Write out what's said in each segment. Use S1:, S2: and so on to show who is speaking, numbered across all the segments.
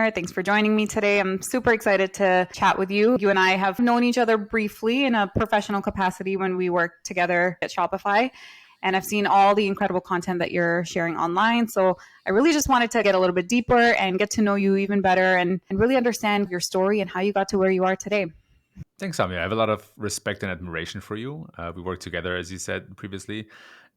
S1: here. Thanks for joining me today. I'm super excited to chat with you. You and I have known each other briefly in a professional capacity when we worked together at Shopify. And I've seen all the incredible content that you're sharing online. So I really just wanted to get a little bit deeper and get to know you even better and really understand your story and how you got to where you are today.
S2: Thanks, Ami. I have a lot of respect and admiration for you. We worked together, as you said previously,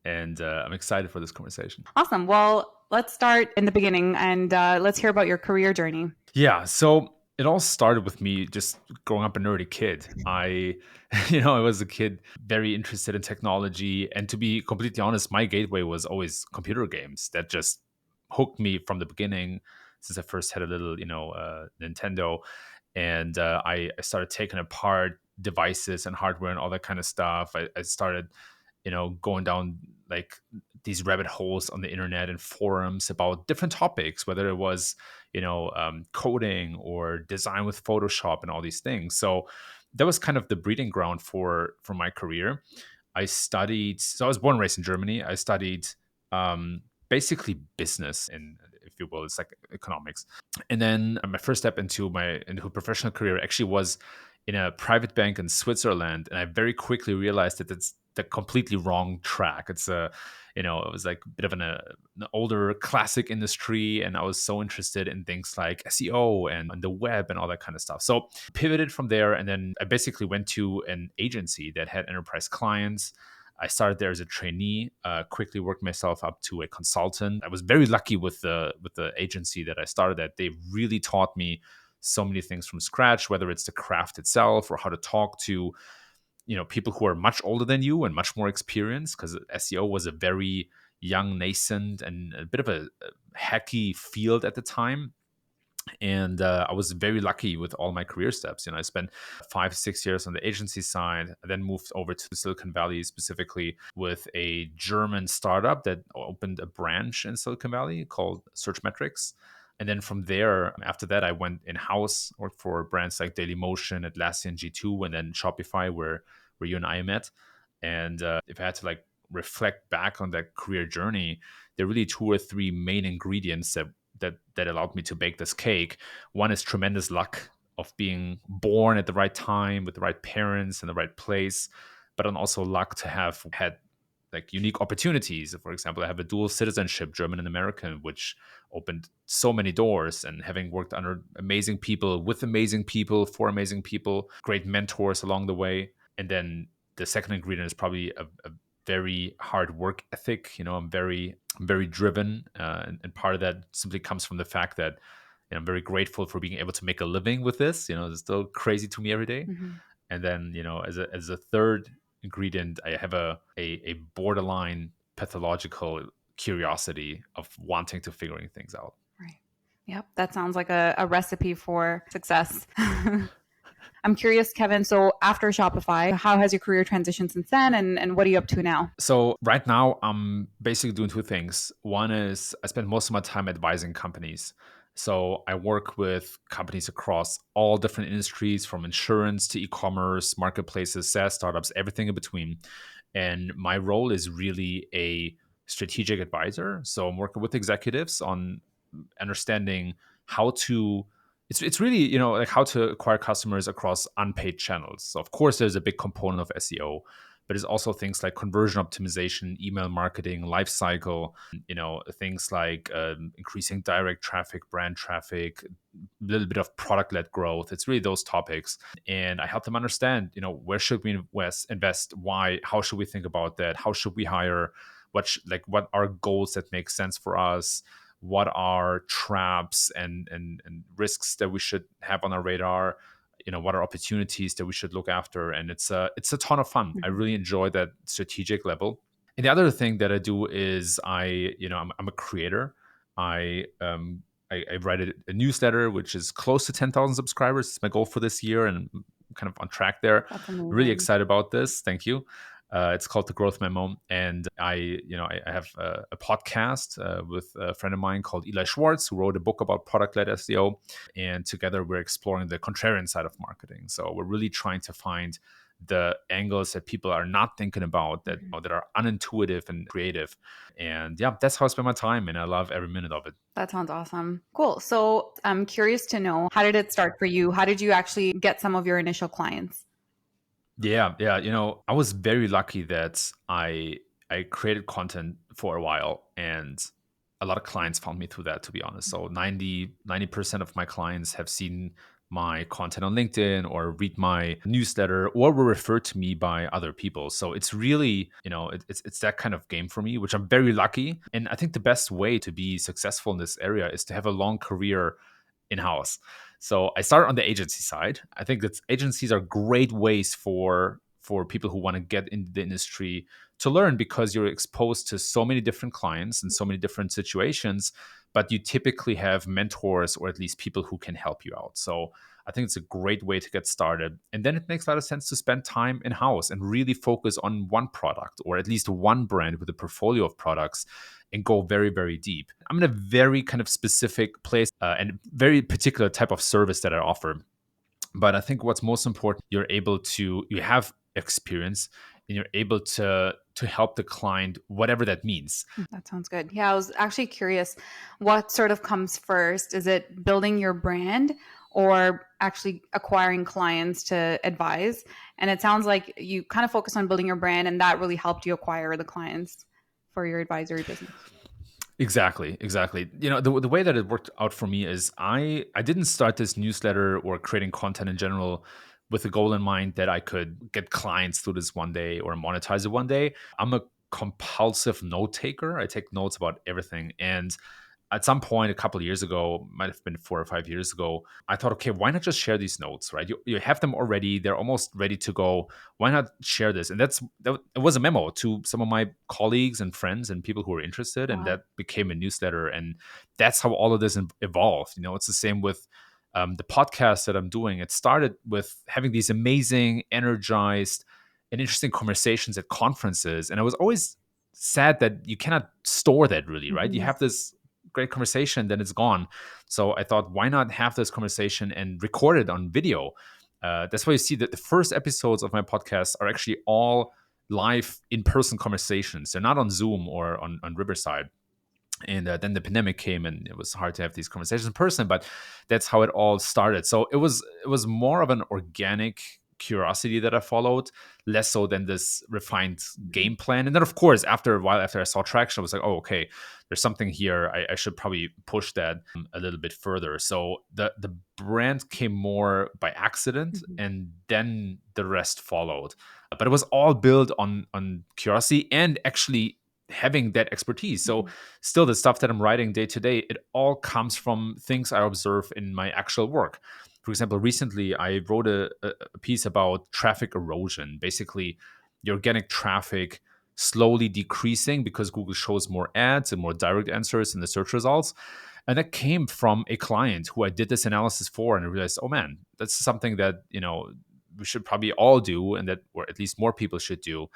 S2: and I'm excited for this conversation.
S1: Awesome. Well, let's start in the beginning and let's hear about your career journey.
S2: Yeah, so it all started with me just growing up a nerdy kid. I was a kid very interested in technology, and to be completely honest, my gateway was always computer games. That just hooked me from the beginning, since I first had a little, Nintendo, and I started taking apart devices and hardware and all that kind of stuff. I started, going down like these rabbit holes on the internet and forums about different topics, whether it was coding or design with Photoshop and all these things. So that was kind of the breeding ground for my career. So I was born and raised in Germany. I studied basically business, and if you will, it's like economics. And then my first step into a professional career actually was in a private bank in Switzerland, and I very quickly realized that it's the completely wrong track. It was like a bit of an older classic industry, and I was so interested in things like SEO and the web and all that kind of stuff. So pivoted from there, and then I basically went to an agency that had enterprise clients. I started there as a trainee, quickly worked myself up to a consultant. I was very lucky with the agency that I started at. They really taught me so many things from scratch, whether it's the craft itself or how to talk to people who are much older than you and much more experienced, because SEO was a very young, nascent, and a bit of a hacky field at the time. And I was very lucky with all my career steps. I spent 5-6 years on the agency side. I then moved over to Silicon Valley, specifically with a German startup that opened a branch in Silicon Valley called Searchmetrics. And then from there, after that, I went in-house, worked for brands like Dailymotion, Atlassian, G2, and then Shopify, where you and I met. And if I had to reflect back on that career journey, there are really 2 or 3 main ingredients that allowed me to bake this cake. One is tremendous luck of being born at the right time with the right parents in the right place, but then also luck to have had unique opportunities. For example, I have a dual citizenship, German and American, which opened so many doors, and having worked under amazing people, with amazing people, for amazing people, great mentors along the way. And then the second ingredient is probably a very hard work ethic. I'm very driven, and part of that simply comes from the fact that I'm very grateful for being able to make a living with this. It's still crazy to me every day.
S1: Mm-hmm.
S2: And then as a third ingredient, I have a borderline pathological curiosity of wanting to figuring things out.
S1: Right. Yep. That sounds like a recipe for success. I'm curious, Kevin, so after Shopify, how has your career transitioned since then, and what are you up to now?
S2: So right now, I'm basically doing 2 things. One is I spend most of my time advising companies. So I work with companies across all different industries, from insurance to e-commerce, marketplaces, SaaS startups, everything in between. And my role is really a strategic advisor. So I'm working with executives on understanding how to it's really how to acquire customers across unpaid channels. So of course there's a big component of SEO, but it's also things like conversion optimization, email marketing, life cycle, things like increasing direct traffic, brand traffic, a little bit of product-led growth. It's really those topics. And I help them understand, where should we invest, why, how should we think about that? How should we hire? What are goals that make sense for us? What are traps and risks that we should have on our radar? What are opportunities that we should look after? And it's a ton of fun. I really enjoy that strategic level. And the other thing that I do is I'm a creator. I write a newsletter which is close to 10,000 subscribers. It's my goal for this year, and I'm kind of on track there. Really excited about this. Thank you. It's called The Growth Memo, and I have a podcast with a friend of mine called Eli Schwartz, who wrote a book about product-led SEO, and together we're exploring the contrarian side of marketing. So we're really trying to find the angles that people are not thinking about, that
S1: Mhm.
S2: that are unintuitive and creative. And yeah, that's how I spend my time, and I love every minute of it.
S1: That sounds awesome. Cool. So I'm curious to know, how did it start for you? How did you actually get some of your initial clients?
S2: Yeah, yeah. I was very lucky that I created content for a while, and a lot of clients found me through that, to be honest. So 90% of my clients have seen my content on LinkedIn or read my newsletter or were referred to me by other people. So it's really, it's that kind of game for me, which I'm very lucky. And I think the best way to be successful in this area is to have a long career in house. So I started on the agency side. I think that agencies are great ways for people who want to get into the industry to learn, because you're exposed to so many different clients and so many different situations, but you typically have mentors or at least people who can help you out. So I think it's a great way to get started. And then it makes a lot of sense to spend time in house and really focus on one product or at least one brand with a portfolio of products and go very, very deep. I'm in a very kind of specific place and very particular type of service that I offer. But I think what's most important, you have experience and you're able to help the client, whatever that means.
S1: That sounds good. Yeah, I was actually curious, what sort of comes first? Is it building your brand or actually acquiring clients to advise? And it sounds like you kind of focus on building your brand, and that really helped you acquire the clients for your advisory business.
S2: Exactly, exactly. The way that it worked out for me is I didn't start this newsletter or creating content in general with the goal in mind that I could get clients through this one day or monetize it one day. I'm a compulsive note taker. I take notes about everything. And at some point a couple of years ago, might have been 4 or 5 years ago, I thought, okay, why not just share these notes, right? You have them already, they're almost ready to go. Why not share this? And it was a memo to some of my colleagues and friends and people who were interested, and
S1: Wow.
S2: that became a newsletter. And that's how all of this evolved. It's the same with the podcast that I'm doing. It started with having these amazing, energized, and interesting conversations at conferences, and I was always sad that you cannot store that, really, right? You
S1: Mhm.
S2: have this great conversation, then it's gone. So I thought, why not have this conversation and record it on video? That's why you see that the first episodes of my podcast are actually all live in-person conversations. They're not on Zoom or on Riverside. And then the pandemic came, and it was hard to have these conversations in person. But that's how it all started. So it was more of an organic curiosity that I followed, less so than this refined
S1: Mhm.
S2: game plan. And then, of course, after a while, after I saw traction, I was like, oh, okay, there's something here. I should probably push that a little bit further. So the brand came more by accident,
S1: Mhm.
S2: and then the rest followed. But it was all built on curiosity and actually having that expertise. So
S1: Mhm.
S2: still, the stuff that I'm writing day to day, it all comes from things I observe in my actual work. For example, recently I wrote a piece about traffic erosion. Basically, your organic traffic slowly decreasing because Google shows more ads and more direct answers in the search results. And that came from a client who I did this analysis for, and I realized, oh man, that's something that, we should probably all do, and that, or at least more people should do.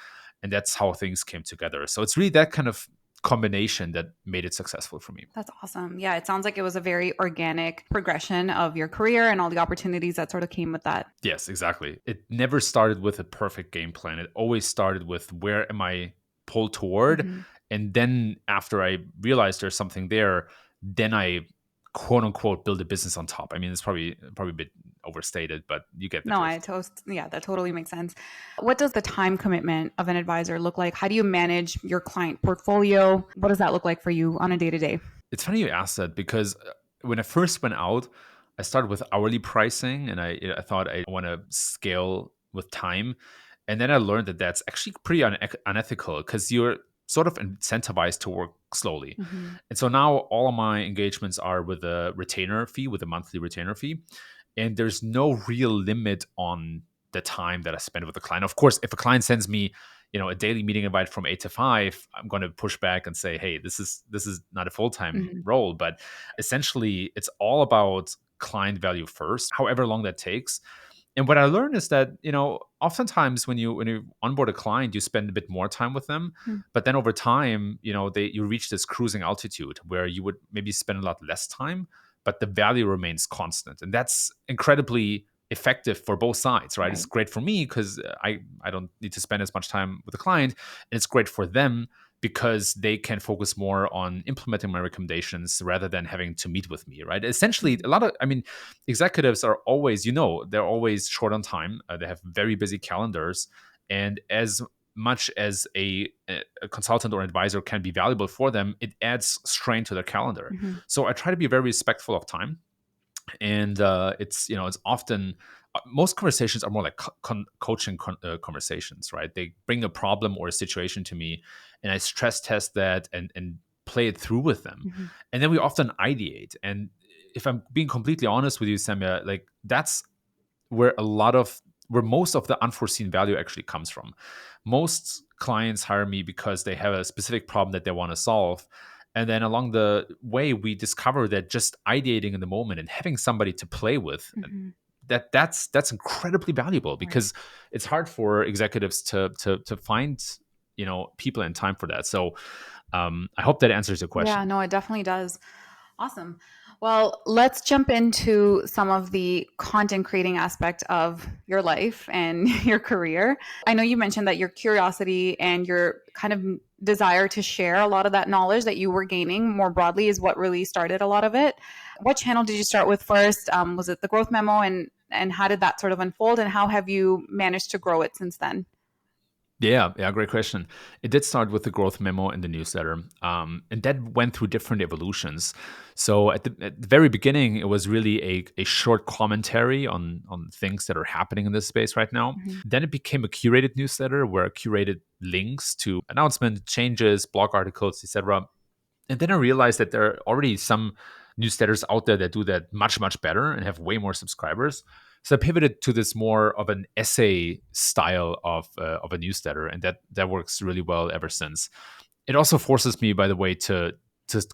S2: And that's how things came together. So it's really that kind of combination that made it successful for me.
S1: That's awesome. Yeah, it sounds like it was a very organic progression of your career and all the opportunities that sort of came with that.
S2: Yes, exactly. It never started with a perfect game plan. It always started with, where am I pulled toward?
S1: Mhm.
S2: And then after I realized there's something there, then I quote unquote build a business on top. I mean, it's probably a bit overstated, but you get the
S1: No,
S2: drift.
S1: yeah, that totally makes sense. What does the time commitment of an advisor look like? How do you manage your client portfolio? What does that look like for you on a day to day?
S2: It's funny you asked that, because when I first went out, I started with hourly pricing, and I thought I want to scale with time. And then I learned that that's actually pretty unethical, because you're sort of incentivized to work slowly.
S1: Hmm.
S2: And so now all of my engagements are with a retainer fee, with a monthly retainer fee. And there's no real limit on the time that I spend with the client. Of course, if a client sends me, a daily meeting invite from 8 to 5, I'm going to push back and say, hey, this is not a full-time
S1: Hmm.
S2: role. But essentially, it's all about client value first, however long that takes. And what I learned is that, oftentimes when you onboard a client, you spend a bit more time with them, but then over time, you reach this cruising altitude where you would maybe spend a lot less time, but the value remains constant. And that's incredibly effective for both sides, right?
S1: Right.
S2: It's great for me because I don't need to spend as much time with the client, and it's great for them because they can focus more on implementing my recommendations rather than having to meet with me, right? Essentially, a lot of, I mean, executives are always, they're always short on time. They have very busy calendars. And as much as a consultant or advisor can be valuable for them, it adds strain to their calendar.
S1: Mm-hmm.
S2: So I try to be very respectful of time. And it's often most conversations are more like coaching conversations, right? They bring a problem or a situation to me, and I stress test that and play it through with them,
S1: Mm-hmm.
S2: and then we often ideate. And if I'm being completely honest with you, Samia, like that's where most of the unforeseen value actually comes from. Most clients hire me because they have a specific problem that they want to solve. And then along the way, we discover that just ideating in the moment and having somebody to play with,
S1: Mm-hmm.
S2: that's incredibly valuable,
S1: Right.
S2: because it's hard for executives to find people and time for that. So I hope that answers your
S1: Yeah,
S2: question.
S1: no, it definitely does. Awesome. Well, let's jump into some of the content creating aspect of your life and your career. I know you mentioned that your curiosity and your kind of desire to share a lot of that knowledge that you were gaining more broadly is what really started a lot of it. What channel did you start with first? Was it the growth memo, and how did that sort of unfold, and how have you managed to grow it since then?
S2: Yeah, great question. It did start with the growth memo and the newsletter, and that went through different evolutions. So at the very beginning, it was really a short commentary on things that are happening in this space right now.
S1: Mm-hmm.
S2: Then it became a curated newsletter where I curated links to announcements, changes, blog articles, etc. And then I realized that there are already some newsletters out there that do that much, much better and have way more subscribers. So I pivoted to this more of an essay style of a newsletter, and that works really well ever since. It also forces me, by the way, to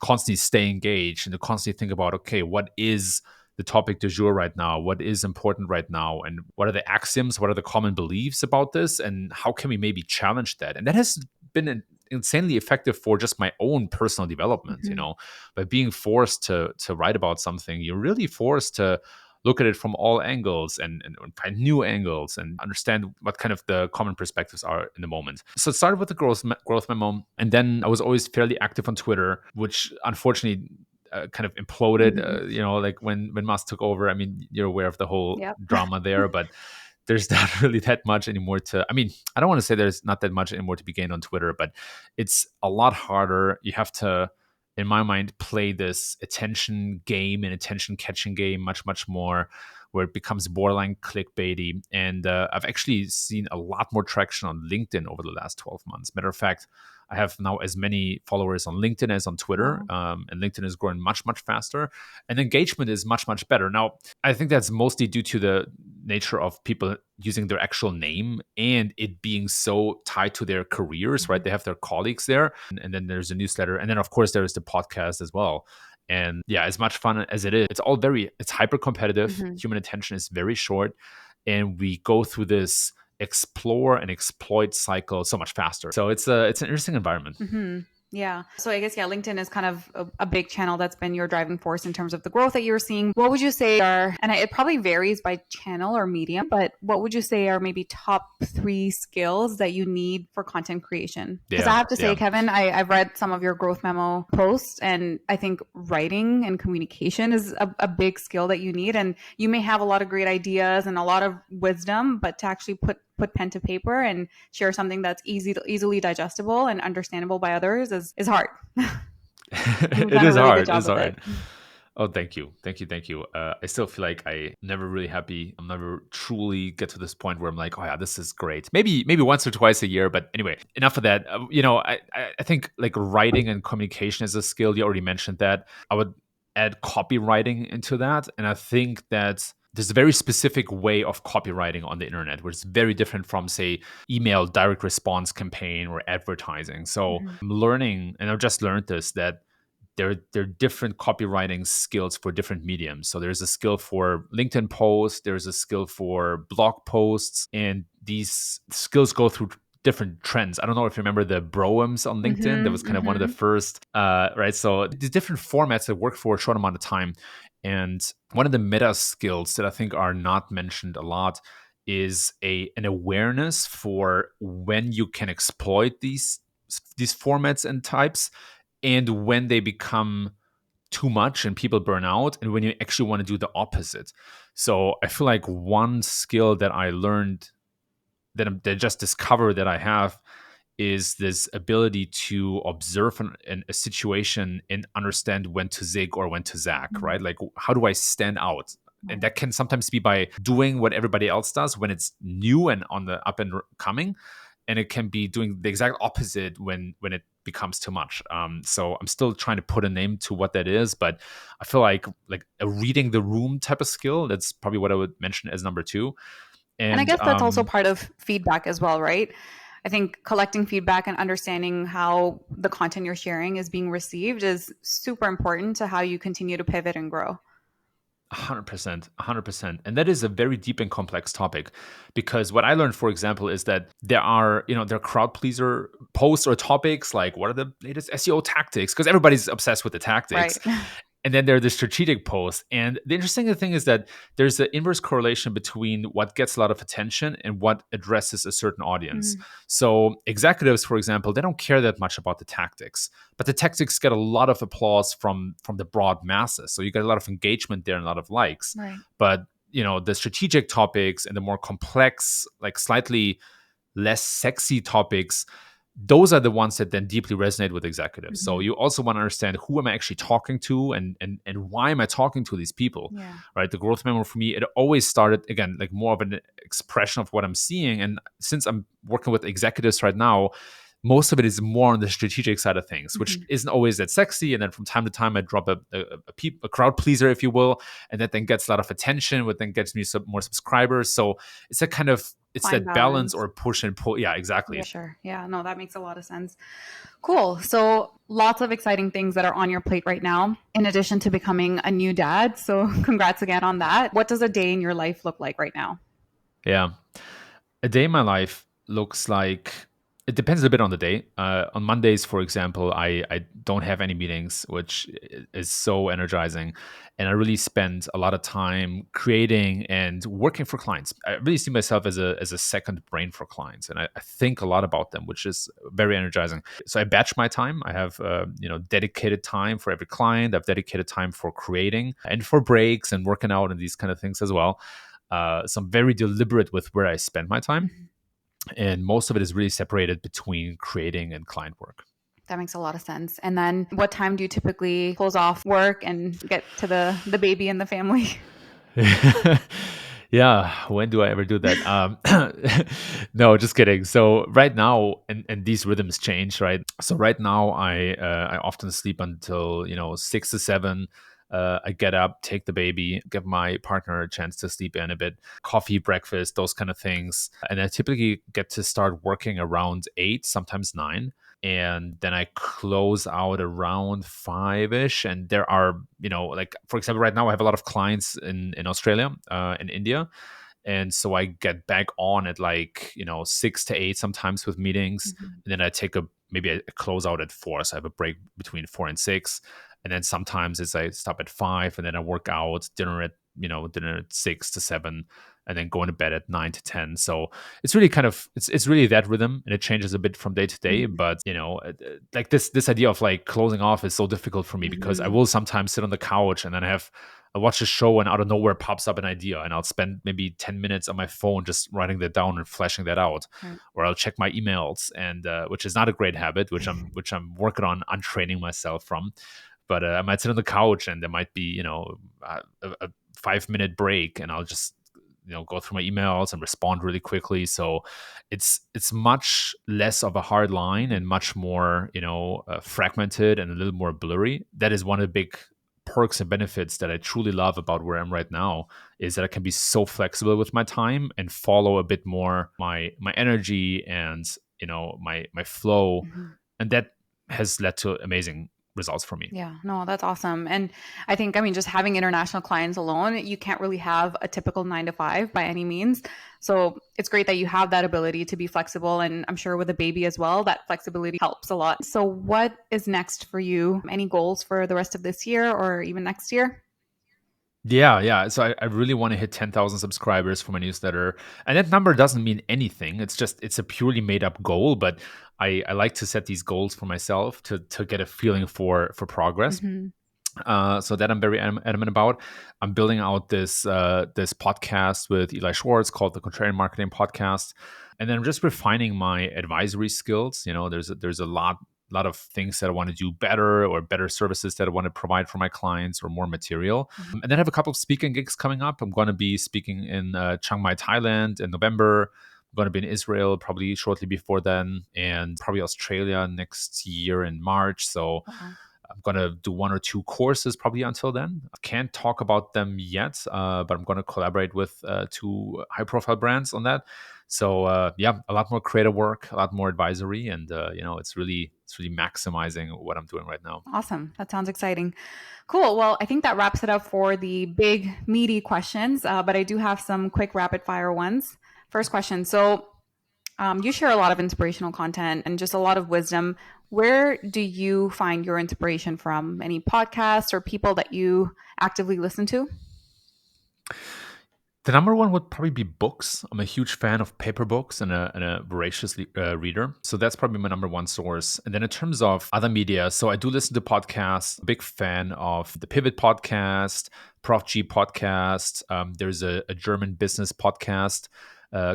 S2: constantly stay engaged and to constantly think about, okay, what is the topic du jour right now? What is important right now? And what are the axioms? What are the common beliefs about this? And how can we maybe challenge that? And that has been insanely effective for just my own personal development.
S1: Mm-hmm.
S2: By being forced to write about something, you're really forced to look at it from all angles and find new angles and understand what kind of the common perspectives are in the moment. So it started with the growth memo, and then I was always fairly active on Twitter, which unfortunately kind of imploded.
S1: Mm-hmm.
S2: Like when Musk took over. I mean, you're aware of the whole
S1: Yep.
S2: drama there, but there's not really that much anymore to. I mean, I don't want to say there's not that much anymore to be gained on Twitter, but it's a lot harder. You have to, in my mind, play this attention game and attention catching game much more, where it becomes borderline clickbaity. And I've actually seen a lot more traction on LinkedIn over the last 12 months. Matter of fact, I have now as many followers on LinkedIn as on Twitter,
S1: Wow.
S2: and LinkedIn is growing much faster, and engagement is much better. Now, I think that's mostly due to the nature of people using their actual name and it being so tied to their careers, right?
S1: Mm-hmm.
S2: They have their colleagues there, and then there's a newsletter, and then of course there is the podcast as well. And yeah, as much fun as it is, it's hyper competitive.
S1: Mm-hmm.
S2: Human attention is very short, and we go through this explore and exploit cycle so much faster. So it's an interesting environment.
S1: Mm-hmm. Yeah. So I guess, yeah, LinkedIn is kind of a big channel that's been your driving force in terms of the growth that you're seeing. What would you say are, and it probably varies by channel or medium, but what would you say are maybe top three skills that you need for content creation? Because I
S2: Yeah,
S1: have to say,
S2: yeah.
S1: Kevin, I've read some of your growth memo posts, and I think writing and communication is a big skill that you need. And you may have a lot of great ideas and a lot of wisdom, but to actually put pen to paper and share something that's easily digestible and understandable by others is hard. You've
S2: It
S1: done a
S2: is
S1: really good
S2: hard. It
S1: job
S2: is
S1: with it.
S2: hard. Oh, thank you. I still feel like I never really happy. I'm never truly get to this point where I'm like, oh yeah, this is great. Maybe once or twice a year, but anyway, enough of that. I think like writing and communication is a skill. You already mentioned that. I would add copywriting into that, and I think that there's a very specific way of copywriting on the internet, which is very different from, say, email direct response campaign or advertising. So
S1: Mm-hmm.
S2: I'm learning, and I've just learned this, that there are different copywriting skills for different mediums. So there's a skill for LinkedIn posts, there's a skill for blog posts, and these skills go through different trends. I don't know if you remember the broems on LinkedIn. That was
S1: Mm-hmm.
S2: kind of one of the
S1: Mm-hmm.
S2: first, right? So these different formats that work for a short amount of time. And one of the meta skills that I think are not mentioned a lot is an awareness for when you can exploit these formats and types, and when they become too much and people burn out, and when you actually want to do the opposite. So I feel like one skill that I learned, that I just discovered that I have, is this ability to observe a situation and understand when to zig or when to zag,
S1: Mhm.
S2: right? Like, how do I stand out? And
S1: Right.
S2: that can sometimes be by doing what everybody else does when it's new and on the up and coming, and it can be doing the exact opposite when it becomes too much. So I'm still trying to put a name to what that is, but I feel like a reading the room type of skill. That's probably what I would mention as number two.
S1: And I
S2: And
S1: guess that's also part of feedback as well, right? I think collecting feedback and understanding how the content you're sharing is being received is super important to how you continue to pivot and grow.
S2: 100%, 100%. And that is a very deep and complex topic, because what I learned, for example, is that there are crowd pleaser posts or topics like, what are the latest SEO tactics? Because everybody's obsessed with the tactics.
S1: Right.
S2: And then there are the strategic posts. And the interesting thing is that there's an inverse correlation between what gets a lot of attention and what addresses a certain audience.
S1: Mhm.
S2: So executives, for example, they don't care that much about the tactics, but the tactics get a lot of applause from the broad masses. So you get a lot of engagement there and a lot of likes.
S1: Right.
S2: But the strategic topics and the more complex, like slightly less sexy topics, those are the ones that then deeply resonate with executives. So
S1: Mhm.
S2: you also want to understand, who am I actually talking to, and why am I talking to these people,
S1: Yeah.
S2: right? The growth memo for me, it always started again like more of an expression of what I'm seeing. And since I'm working with executives right now, most of it is more on the strategic side of things, which
S1: Mhm.
S2: isn't always that sexy. And then from time to time, I drop a crowd pleaser, if you will, and that then gets a lot of attention, which then gets me some more subscribers. So it's a kind of, it's
S1: Fine
S2: that balance
S1: balance.
S2: or push and pull. Yeah,
S1: Yeah,
S2: exactly.
S1: sure. Yeah, no, that makes a lot of sense. Cool. So, lots of exciting things that are on your plate right now, in addition to becoming a new dad. So, congrats again on that. What does a day in your life look like right now?
S2: Yeah. A day in my life looks like, it depends a bit on the day. On Mondays, for example, I don't have any meetings, which is so energizing. And I really spend a lot of time creating and working for clients. I really see myself as a second brain for clients. And I think a lot about them, which is very energizing. So I batch my time. I have dedicated time for every client. I've dedicated time for creating and for breaks and working out and these kind of things as well. So I'm very deliberate with where I spend my time,
S1: Mhm.
S2: and most of it is really separated between creating and client work.
S1: That makes a lot of sense. And then, what time do you typically close off work and get to the baby and the family?
S2: Yeah, when do I ever do that? No, just kidding. So right now, and these rhythms change, right? So right now, I often sleep until 6 to 7. I get up, take the baby, give my partner a chance to sleep in a bit, coffee, breakfast, those kind of things, and I typically get to start working around 8, sometimes 9, and then I close out around 5ish. And there are, like, for example, right now I have a lot of clients in Australia, in India, and so I get back on at like 6 to 8 sometimes with meetings,
S1: Mhm.
S2: and then I take maybe a close out at 4, so I have a break between 4 and 6, and then sometimes it's I stop at 5, and then I work out, dinner at 6 to 7, and then going to bed at 9 to 10. So it's really kind of it's really that rhythm, and it changes a bit from day to day.
S1: Mhm.
S2: But like this idea of like closing off is so difficult for me, because I
S1: Mhm.
S2: will sometimes sit on the couch and then I watch a show, and out of nowhere pops up an idea, and I'll spend maybe 10 minutes on my phone just writing that down and fleshing that out.
S1: Right.
S2: Or I'll check my emails, and which is not a great habit, which I'm working on untraining myself from. But I might sit on the couch, and there might be a 5 minute break, and I'll just go through my emails and respond really quickly. So it's much less of a hard line
S1: Mhm.
S2: and much more fragmented and a little more blurry. That is one of the big perks and benefits that I truly love about where I'm right now, is that I can be so flexible with my time and follow a bit more my energy and my flow,
S1: Mhm.
S2: and that has led to amazing results for me.
S1: Yeah, no, that's awesome. And I think, I mean, just having international clients alone, you can't really have a typical 9 to 5 by any means. So it's great that you have that ability to be flexible. And I'm sure with a baby as well, that flexibility helps a lot. So, what is next for you? Any goals for the rest of this year or even next year?
S2: Yeah, yeah. So I really want to hit 10,000 subscribers for my newsletter. And that number doesn't mean anything. It's a purely made up goal, but I like to set these goals for myself to get a feeling for progress.
S1: Hmm.
S2: So that I'm very adamant about. I'm building out this podcast with Eli Schwartz called the Contrarian Marketing Podcast, and then I'm just refining my advisory skills. You know, there's a lot of things that I want to do better, or better services that I want to provide for my clients, or more material. And then I have a couple of speaking gigs coming up. I'm going to be speaking in Chiang Mai, Thailand in November. I'm going to be in Israel probably shortly before then, and probably Australia next year in March. So
S1: Wow.
S2: I'm going to do one or two courses probably until then. I can't talk about them yet, but I'm going to collaborate with two high profile brands on that. So yeah, a lot more creative work, a lot more advisory, and it's really maximizing what I'm doing right now.
S1: Awesome. That sounds exciting. Cool. Well, I think that wraps it up for the big, meaty questions, but I do have some quick rapid fire ones. First question. So, you share a lot of inspirational content and just a lot of wisdom. Where do you find your inspiration from? Any podcasts or people that you actively listen to?
S2: The number one would probably be books. I'm a huge fan of paper books and a voracious reader. So that's probably my number one source. And then in terms of other media, so I do listen to podcasts. Big fan of the Pivot podcast, Prof G podcast. There's a German business podcast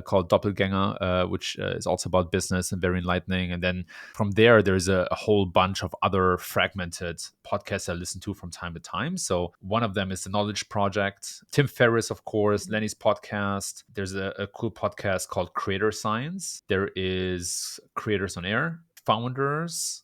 S2: called Doppelganger, which is also about business and very enlightening. And then from there, there's a whole bunch of other fragmented podcasts I listen to from time to time. So one of them is the Knowledge Project, Tim Ferriss, of course, Lenny's podcast. There's a cool podcast called Creator Science. There is Creators on Air, Founders.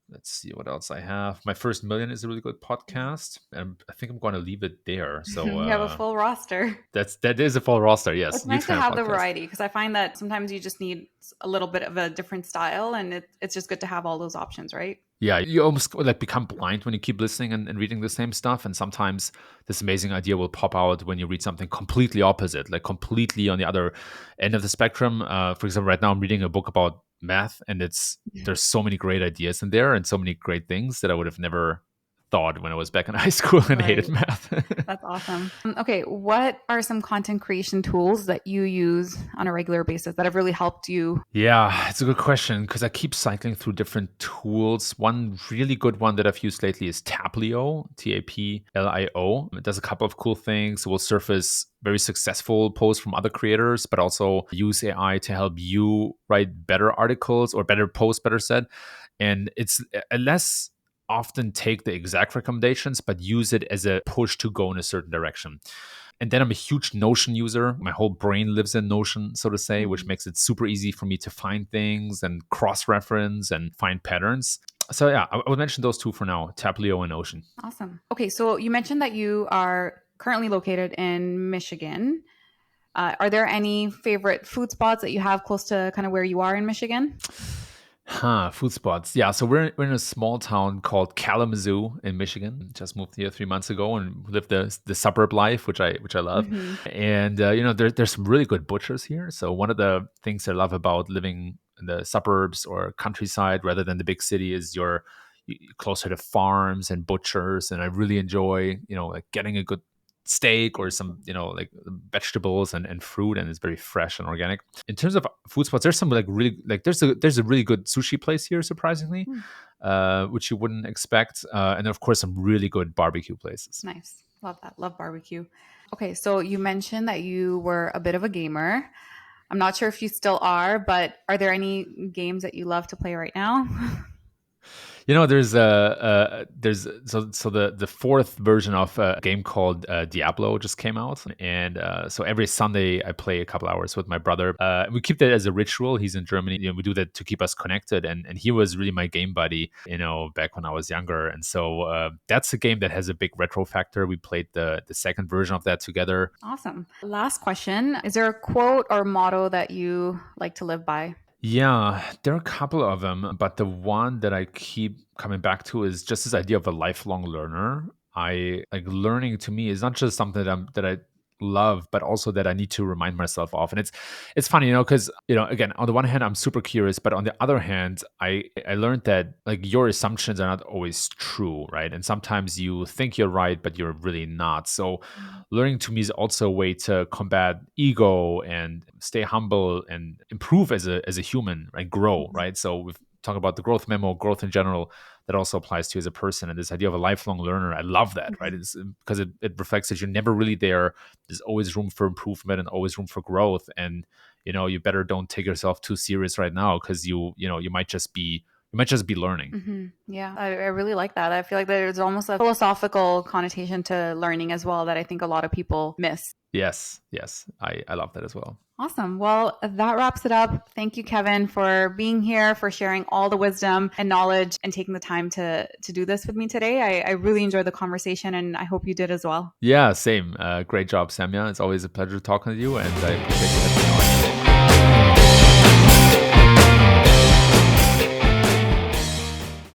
S2: Let's see what else I have. My First Million is a really good podcast, and I think I'm going to leave it there. So
S1: You have a full roster.
S2: that is a full roster. Yes,
S1: It's
S2: huge
S1: nice to
S2: fan of
S1: have the
S2: podcasts.
S1: variety because I find that sometimes you just need a little bit of a different style, and it's just good to have all those options, right?
S2: Yeah, you almost like become blind when you keep listening and reading the same stuff. And sometimes this amazing idea will pop out when you read something completely opposite, like completely on the other end of the spectrum. For example, right now I'm reading a book about math, and there's so many great ideas in there and so many great things that I would have never thought when I was back in high school and hated
S1: Right.
S2: math.
S1: That's awesome. Okay, what are some content creation tools that you use on a regular basis that have really helped you?
S2: Yeah, it's a good question because I keep cycling through different tools. One really good one that I've used lately is Taplio, Taplio. It does a couple of cool things. It will surface very successful posts from other creators, but also use AI to help you write better articles or better posts, better said. And it's a less often take the exact recommendations, but use it as a push to go in a certain direction. And then I'm a huge Notion user. My whole brain lives in Notion, so to say, which
S1: Mhm.
S2: makes it super easy for me to find things and cross reference and find patterns. So, yeah, I would mention those two for now, Taplio and Notion.
S1: Awesome. Okay, so you mentioned that you are currently located in Michigan. Are there any favorite food spots that you have close to kind of where you are in Michigan?
S2: Food spots. Yeah, so we're in a small town called Kalamazoo in Michigan. Just moved here 3 months ago and live the suburb life, which I love.
S1: Hmm.
S2: And there's some really good butchers here. So one of the things I love about living in the suburbs or countryside rather than the big city is you're closer to farms and butchers. And I really enjoy like getting a good steak or some like vegetables and fruit, and it's very fresh and organic. In terms of food spots, there's some like really like there's a really good sushi place here, surprisingly,
S1: Hmm,
S2: which you wouldn't expect, and of course some really good barbecue places.
S1: nice. Love that. Love barbecue. Okay, so you mentioned that you were a bit of a gamer. I'm not sure if you still are, but are there any games that you love to play right now?
S2: There's the fourth version of a game called Diablo just came out, and so every Sunday I play a couple hours with my brother. We keep that as a ritual. He's in Germany. We do that to keep us connected, and he was really my game buddy, back when I was younger. And so that's a game that has a big retro factor. We played the second version of that together.
S1: Awesome. Last question. Is there a quote or motto that you like to live by?
S2: Yeah, there are a couple of them, but the one that I keep coming back to is just this idea of a lifelong learner. I like learning to me is not just something that I love, but also that I need to remind myself of. And it's funny, because again, on the one hand, I'm super curious, but on the other hand, I learned that like your assumptions are not always true, right? And sometimes you think you're right, but you're really not. So learning to me is also a way to combat ego and stay humble and improve as a human, right? Grow,
S1: Mhm.
S2: right? So we've talked about the growth memo, growth in general. That also applies to you as a person, and this idea of a lifelong learner. I love that, right?
S1: Mhm.
S2: It's because it reflects that you're never really there. There's always room for improvement and always room for growth. And you better don't take yourself too serious right now, because you might just be learning.
S1: Yeah, I really like that. I feel like there's almost a philosophical connotation to learning as well that I think a lot of people miss.
S2: Yes, I love that as well.
S1: Awesome. Well, that wraps it up. Thank you, Kevin, for being here, for sharing all the wisdom and knowledge and taking the time to do this with me today. I really enjoyed the conversation, and I hope you did as well.
S2: Yeah, same. Great job, Samya. It's always a pleasure talking to you, and I appreciate you having me on today.